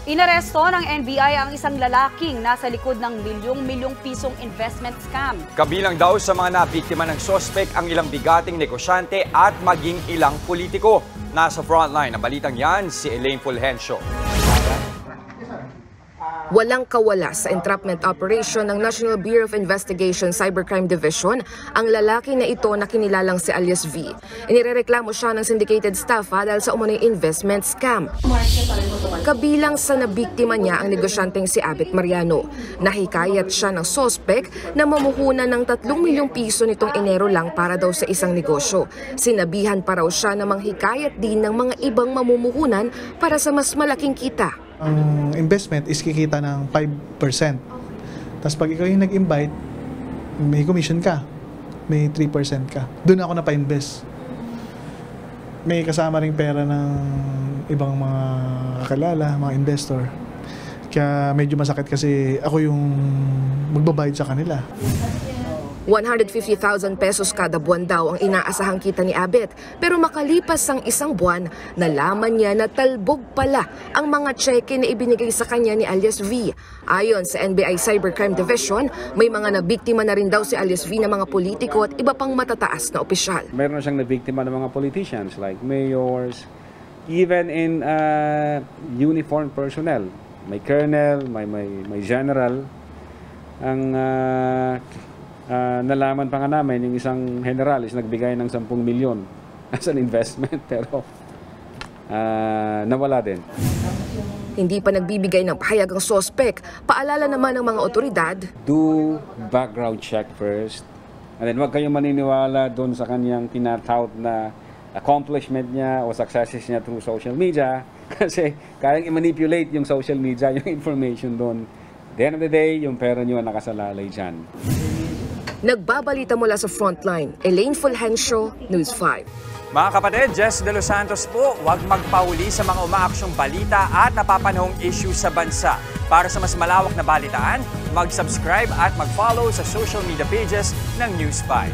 Inaresto ng NBI ang isang lalaking nasa likod ng milyong-milyong pisong investment scam. Kabilang daw sa mga nabiktima ng sospek ang ilang bigating negosyante at maging ilang politiko. Nasa frontline ng balitang yan si Elaine Fulgencio. Walang kawala sa entrapment operation ng National Bureau of Investigation Cybercrime Division ang lalaki na ito na kinilalang si alias V. Inirereklamo siya ng syndicated staff dahil sa umano'y investment scam. Kabilang sa nabiktima niya ang negosyanteng si Abet Mariano. Nahikayat siya ng sospek na mamuhunan ng 3 milyong piso nitong Enero lang para daw sa isang negosyo. Sinabihan pa raw siya na manghikayat din ng mga ibang mamumuhunan para sa mas malaking kita. Ang investment is kikita ng 5%. Tapos pag ikaw yung nag-invite, may commission ka. May 3% ka. Doon ako napa-invest. May kasama ring pera ng ibang mga kakilala, mga investor. Kaya medyo masakit kasi ako yung magbabayad sa kanila. 150,000 pesos kada buwan daw ang inaasahang kita ni Abet. Pero makalipas ang isang buwan, nalaman niya na talbog pala ang mga cheque na ibinigay sa kanya ni alias V. Ayon sa NBI Cybercrime Division, may mga nabiktima na rin daw si alias V na mga politiko at iba pang matataas na opisyal. Meron siyang nabiktima ng mga politicians like mayors, even in uniformed personnel. May colonel, may general. Ang nalaman pa nga namin, yung isang general is nagbigay ng 10 milyon as an investment pero nawala din. Hindi pa nagbibigay ng pahayag ang sospek. Paalala naman ng mga otoridad, do background check first. And then huwag kayong maniniwala doon sa kanyang tinatawag na accomplishment niya o successes niya through social media kasi kayang i-manipulate yung social media, yung information doon. At the end of the day, yung pera niyo nakasalalay dyan. Nagbabalita mula sa Frontline, Elaine Fulgencio, News 5. Mga kapatid, Jess De Los Santos po, huwag magpahuli sa mga umaaksyong balita at napapanahong issue sa bansa. Para sa mas malawak na balitaan, mag-subscribe at mag-follow sa social media pages ng News 5.